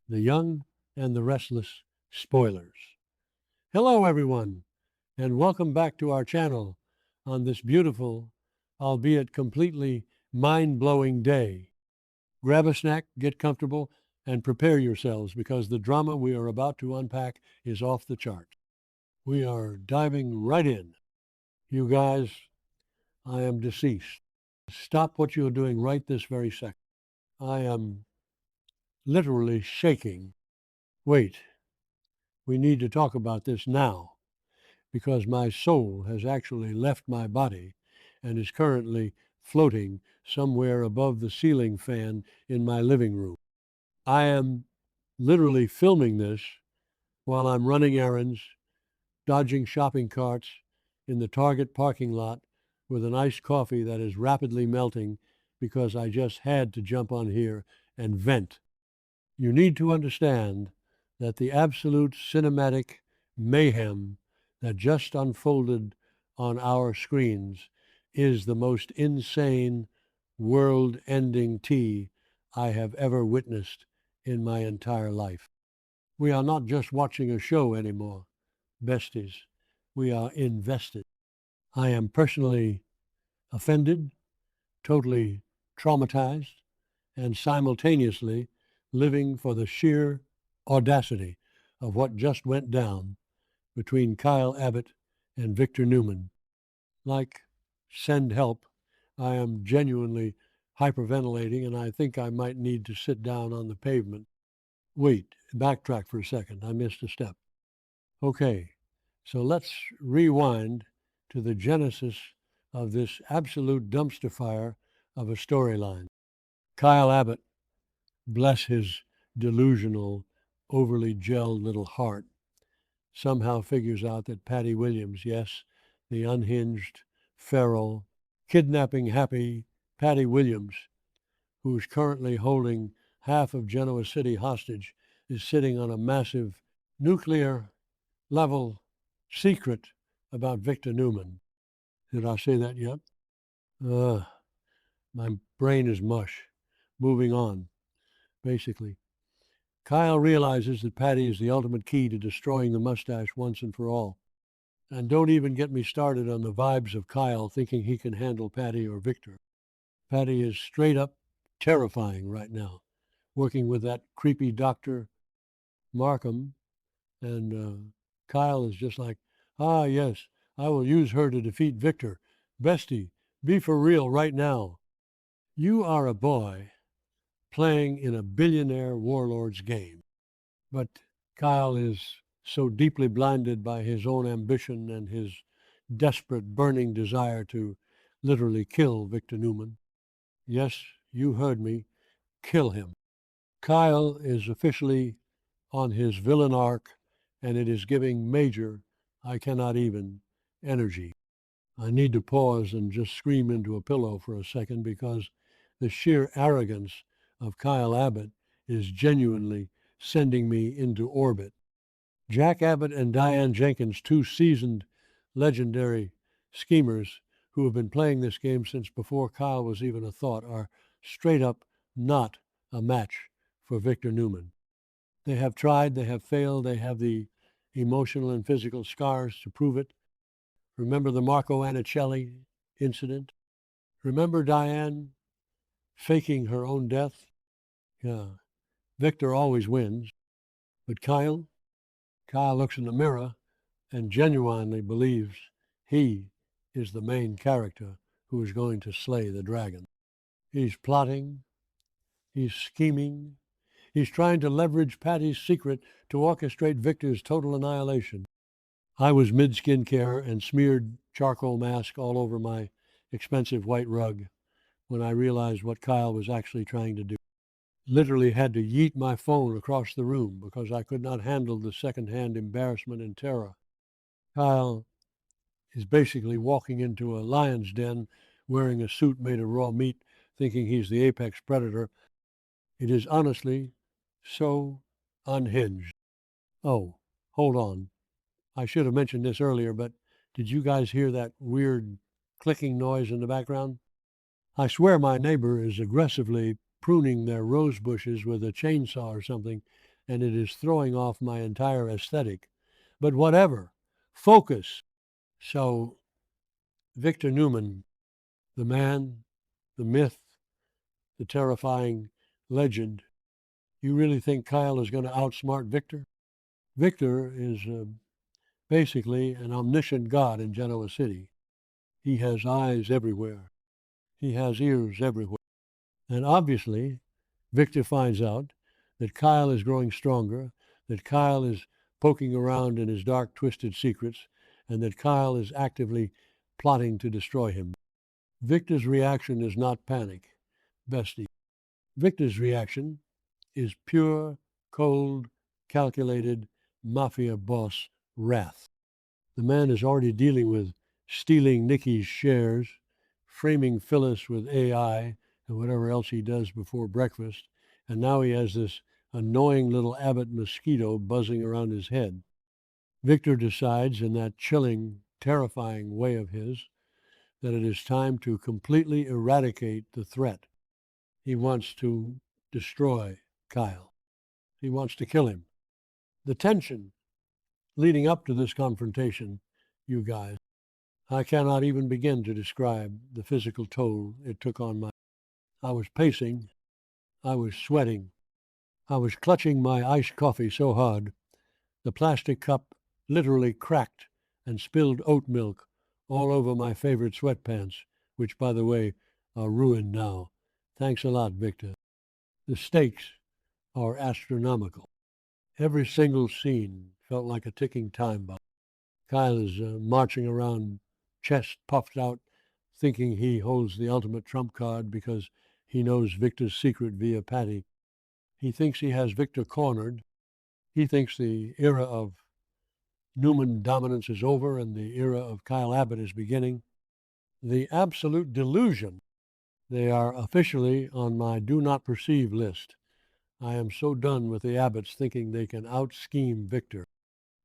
The Young and the Restless spoilers. Hello, everyone, and welcome back to our channel on this beautiful, albeit completely mind-blowing day. Grab a snack, get comfortable, and prepare yourselves because the drama we are about to unpack is off the chart. We are diving right in. You guys, I am deceased. Stop what you're doing right this very second. I am literally shaking. Wait, we need to talk about this now because my soul has actually left my body and is currently floating somewhere above the ceiling fan in my living room. I am literally filming this while I'm running errands, dodging shopping carts in the Target parking lot with an iced coffee that is rapidly melting because I just had to jump on here and vent. You need to understand that the absolute cinematic mayhem that just unfolded on our screens is the most insane, world ending tea I have ever witnessed in my entire life. We are not just watching a show anymore, besties. We are invested. I am personally offended, totally traumatized, and simultaneously living for the sheer audacity of what just went down between Kyle Abbott and Victor Newman. Like, send help. I am genuinely hyperventilating, and I think I might need to sit down on the pavement. Wait, backtrack for a second. I missed a step. Okay, so let's rewind to the genesis of this absolute dumpster fire of a storyline. Kyle Abbott, bless his delusional, overly gelled little heart, somehow figures out that Patty Williams, yes, the unhinged, feral, kidnapping happy Patty Williams, who's currently holding half of Genoa City hostage, is sitting on a massive nuclear level secret about Victor Newman. Did I say that yet? My brain is mush. Moving on, basically. Kyle realizes that Patty is the ultimate key to destroying the mustache once and for all. And don't even get me started on the vibes of Kyle thinking he can handle Patty or Victor. Patty is straight up terrifying right now, working with that creepy Dr. Markham. And Kyle is just like, ah, yes, I will use her to defeat Victor. Bestie, be for real right now. You are a boy playing in a billionaire warlord's game. But Kyle is so deeply blinded by his own ambition and his desperate, burning desire to literally kill Victor Newman. Yes, you heard me, kill him. Kyle is officially on his villain arc, and it is giving major, I cannot even, energy. I need to pause and just scream into a pillow for a second because the sheer arrogance of Kyle Abbott is genuinely sending me into orbit. Jack Abbott and Diane Jenkins, two seasoned, legendary schemers who have been playing this game since before Kyle was even a thought, are straight up not a match for Victor Newman. They have tried, they have failed, they have the emotional and physical scars to prove it. Remember the Marco Annicelli incident? Remember Diane faking her own death? Yeah, Victor always wins. But Kyle looks in the mirror and genuinely believes he is the main character who is going to slay the dragon. He's plotting, he's scheming, he's trying to leverage Patty's secret to orchestrate Victor's total annihilation. I was mid-skincare and smeared charcoal mask all over my expensive white rug when I realized what Kyle was actually trying to do. Literally had to yeet my phone across the room because I could not handle the secondhand embarrassment and terror. Kyle is basically walking into a lion's den wearing a suit made of raw meat, thinking he's the apex predator. It is honestly so unhinged. Oh, hold on. I should have mentioned this earlier, but did you guys hear that weird clicking noise in the background? I swear my neighbor is aggressively pruning their rose bushes with a chainsaw or something, and it is throwing off my entire aesthetic. But whatever. Focus. So, Victor Newman, the man, the myth, the terrifying legend, you really think Kyle is going to outsmart Victor? Victor is basically an omniscient god in Genoa City. He has eyes everywhere. He has ears everywhere. And obviously, Victor finds out that Kyle is growing stronger, that Kyle is poking around in his dark, twisted secrets, and that Kyle is actively plotting to destroy him. Victor's reaction is not panic, bestie. Victor's reaction is pure, cold, calculated mafia boss wrath. The man is already dealing with stealing Nikki's shares, framing Phyllis with AI and whatever else he does before breakfast, and now he has this annoying little Abbott mosquito buzzing around his head. Victor decides, in that chilling, terrifying way of his, that it is time to completely eradicate the threat. He wants to destroy Kyle. He wants to kill him. The tension leading up to this confrontation, you guys, I cannot even begin to describe the physical toll it took on my. I was pacing. I was sweating. I was clutching my iced coffee so hard, the plastic cup literally cracked and spilled oat milk all over my favorite sweatpants, which, by the way, are ruined now. Thanks a lot, Victor. The stakes are astronomical. Every single scene felt like a ticking time bomb. Kyle is marching around, chest puffed out, thinking he holds the ultimate trump card because he knows Victor's secret via Patty. He thinks he has Victor cornered. He thinks the era of Newman dominance is over and the era of Kyle Abbott is beginning. The absolute delusion. They are officially on my do not perceive list. I am so done with the Abbotts thinking they can out-scheme Victor.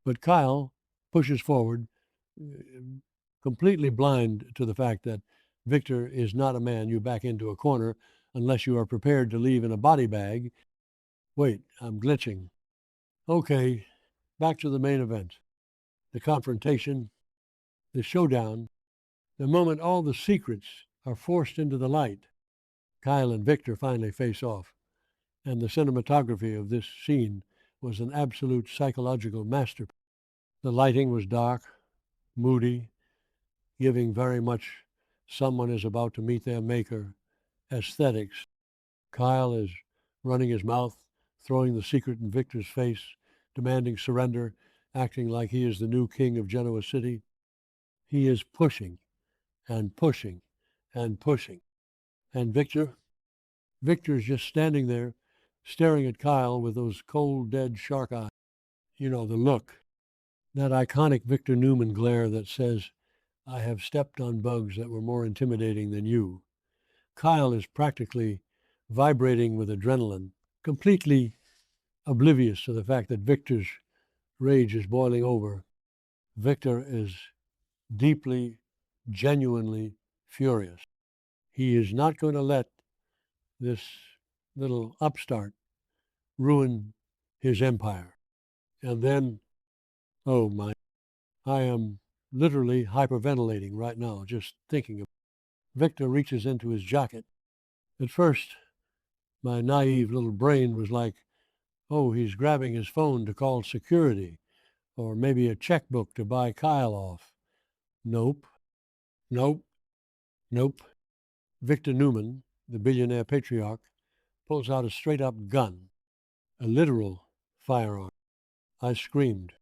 But Kyle pushes forward, completely blind to the fact that Victor is not a man you back into a corner unless you are prepared to leave in a body bag. Wait, I'm glitching. Okay, back to the main event. The confrontation, the showdown, the moment all the secrets are forced into the light. Kyle and Victor finally face off, and the cinematography of this scene was an absolute psychological masterpiece. The lighting was dark, moody, giving very much someone is about to meet their maker aesthetics. Kyle is running his mouth, throwing the secret in Victor's face, demanding surrender, acting like he is the new king of Genoa City. He is pushing and pushing and pushing. And Victor's just standing there, staring at Kyle with those cold, dead shark eyes. You know, the look, that iconic Victor Newman glare that says, I have stepped on bugs that were more intimidating than you. Kyle is practically vibrating with adrenaline, completely oblivious to the fact that Victor's rage is boiling over. Victor is deeply, genuinely furious. He is not going to let this little upstart ruin his empire. And then, oh my, I am literally hyperventilating right now just thinking of it. Victor reaches into his jacket. At first, my naive little brain was like, oh, he's grabbing his phone to call security, or maybe a checkbook to buy Kyle off. Nope, nope, nope. Victor Newman, the billionaire patriarch, pulls out a straight-up gun, a literal firearm. I screamed.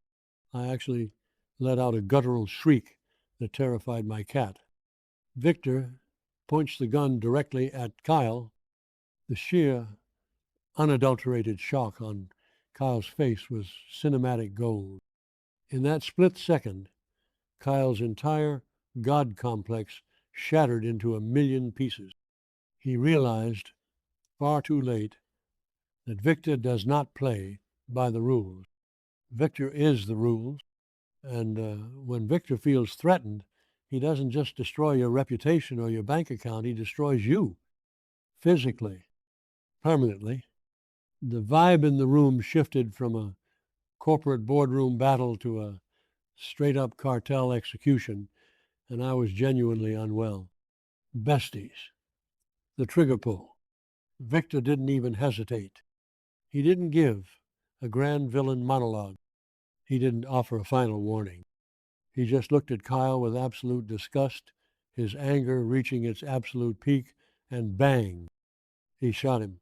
I actually let out a guttural shriek that terrified my cat. Victor points the gun directly at Kyle. The sheer, unadulterated shock on Kyle's face was cinematic gold. In that split second, Kyle's entire God complex shattered into a million pieces. He realized, far too late, that Victor does not play by the rules. Victor is the rules, and when Victor feels threatened, he doesn't just destroy your reputation or your bank account, he destroys you physically, permanently. The vibe in the room shifted from a corporate boardroom battle to a straight-up cartel execution, and I was genuinely unwell. Besties. The trigger pull. Victor didn't even hesitate. He didn't give a grand villain monologue. He didn't offer a final warning. He just looked at Kyle with absolute disgust, his anger reaching its absolute peak, and bang, he shot him.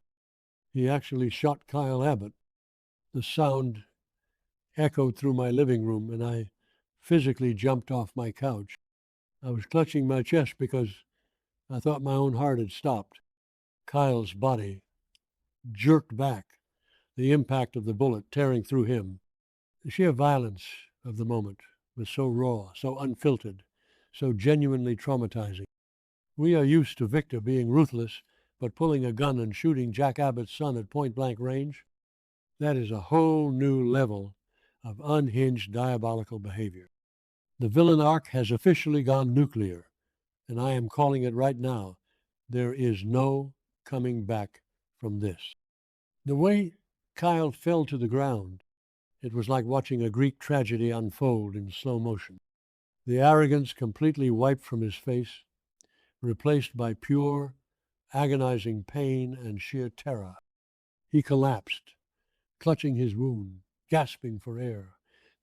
He actually shot Kyle Abbott. The sound echoed through my living room, and I physically jumped off my couch. I was clutching my chest because I thought my own heart had stopped. Kyle's body jerked back, the impact of the bullet tearing through him. The sheer violence of the moment was so raw, so unfiltered, so genuinely traumatizing. We are used to Victor being ruthless, but pulling a gun and shooting Jack Abbott's son at point-blank range, that is a whole new level of unhinged diabolical behavior. The villain arc has officially gone nuclear, and I am calling it right now. There is no coming back from this. The way Kyle fell to the ground, it was like watching a Greek tragedy unfold in slow motion. The arrogance completely wiped from his face, replaced by pure, agonizing pain and sheer terror. He collapsed, clutching his wound, gasping for air,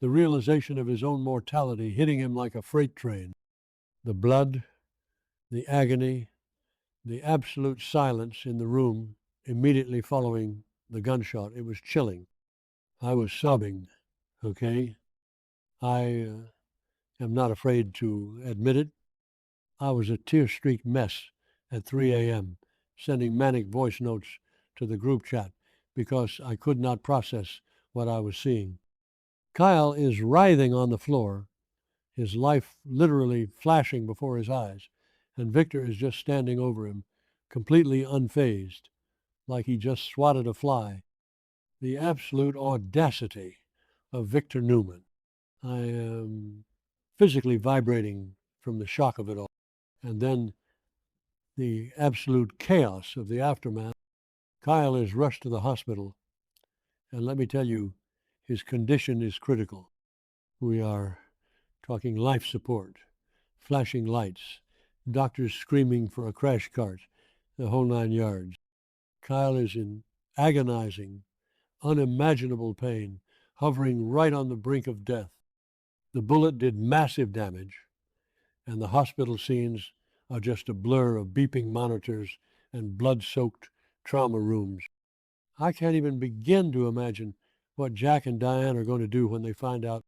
the realization of his own mortality hitting him like a freight train. The blood, the agony, the absolute silence in the room immediately following the gunshot. It was chilling. I was sobbing, okay? I am not afraid to admit it. I was a tear-streaked mess at 3 a.m., sending manic voice notes to the group chat because I could not process what I was seeing. Kyle is writhing on the floor, his life literally flashing before his eyes, and Victor is just standing over him, completely unfazed, like he just swatted a fly. The absolute audacity of Victor Newman. I am physically vibrating from the shock of it all. And then the absolute chaos of the aftermath. Kyle is rushed to the hospital, and let me tell you, his condition is critical. We are talking life support, flashing lights, doctors screaming for a crash cart, the whole 9 yards. Kyle is in agonizing, unimaginable pain, hovering right on the brink of death. The bullet did massive damage, and the hospital scenes are just a blur of beeping monitors and blood-soaked trauma rooms. I can't even begin to imagine what Jack and Diane are going to do when they find out.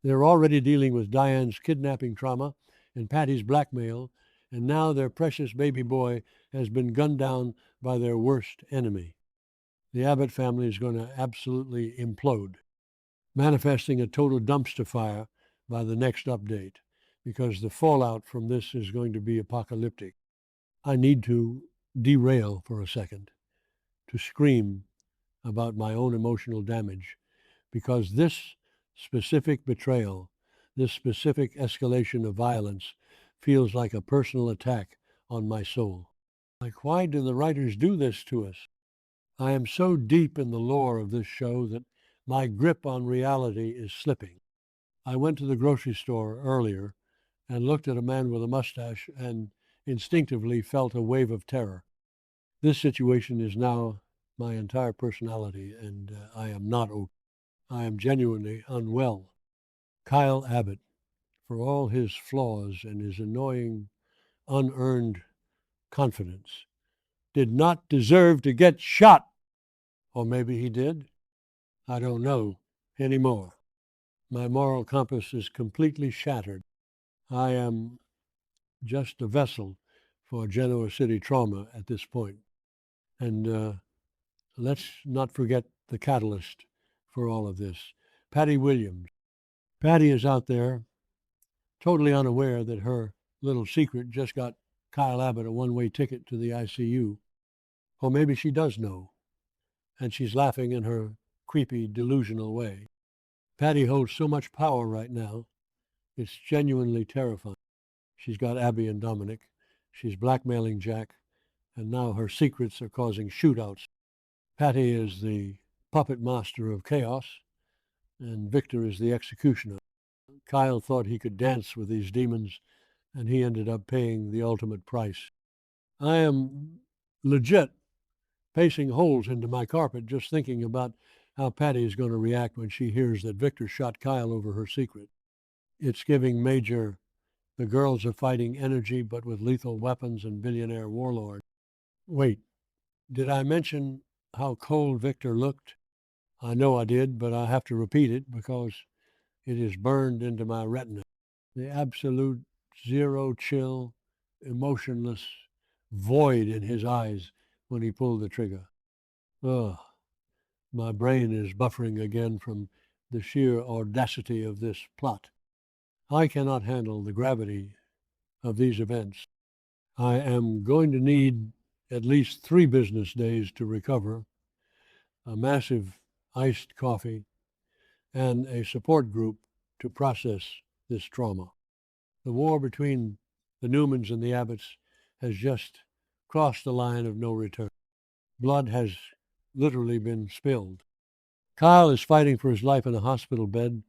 They're already dealing with Diane's kidnapping trauma and Patty's blackmail, and now their precious baby boy has been gunned down by their worst enemy. The Abbott family is going to absolutely implode, manifesting a total dumpster fire by the next update, because the fallout from this is going to be apocalyptic. I need to derail for a second, to scream about my own emotional damage, because this specific betrayal, this specific escalation of violence feels like a personal attack on my soul. Like, why do the writers do this to us? I am so deep in the lore of this show that my grip on reality is slipping. I went to the grocery store earlier and looked at a man with a mustache and instinctively felt a wave of terror. This situation is now my entire personality, and I am not okay. I am genuinely unwell. Kyle Abbott, for all his flaws and his annoying, unearned confidence, did not deserve to get shot. Or maybe he did. I don't know anymore. My moral compass is completely shattered. I am just a vessel for Genoa City trauma at this point. And let's not forget the catalyst for all of this. Patty Williams. Patty is out there totally unaware that her little secret just got Kyle Abbott a one-way ticket to the ICU. Or maybe she does know, and she's laughing in her creepy, delusional way. Patty holds so much power right now, it's genuinely terrifying. She's got Abby and Dominic. She's blackmailing Jack, and now her secrets are causing shootouts. Patty is the puppet master of chaos, and Victor is the executioner. Kyle thought he could dance with these demons, and he ended up paying the ultimate price. I am legit pacing holes into my carpet just thinking about how Patty is going to react when she hears that Victor shot Kyle over her secret. It's giving Major "the girls are fighting energy but with lethal weapons and billionaire warlord." Wait, did I mention how cold Victor looked? I know I did, but I have to repeat it because it is burned into my retina. The absolute zero chill, emotionless void in his eyes when he pulled the trigger. Ugh, my brain is buffering again from the sheer audacity of this plot. I cannot handle the gravity of these events. I am going to need at least 3 business days to recover, a massive iced coffee, and a support group to process this trauma. The war between the Newmans and the Abbotts has just crossed the line of no return. Blood has literally been spilled. Kyle is fighting for his life in a hospital bed.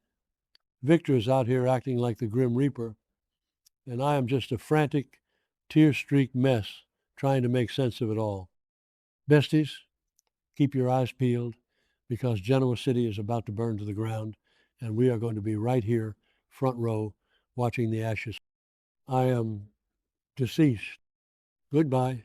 Victor is out here acting like the Grim Reaper, and I am just a frantic, tear-streaked mess trying to make sense of it all. Besties, keep your eyes peeled because Genoa City is about to burn to the ground, and we are going to be right here, front row, watching the ashes. I am deceased. Goodbye.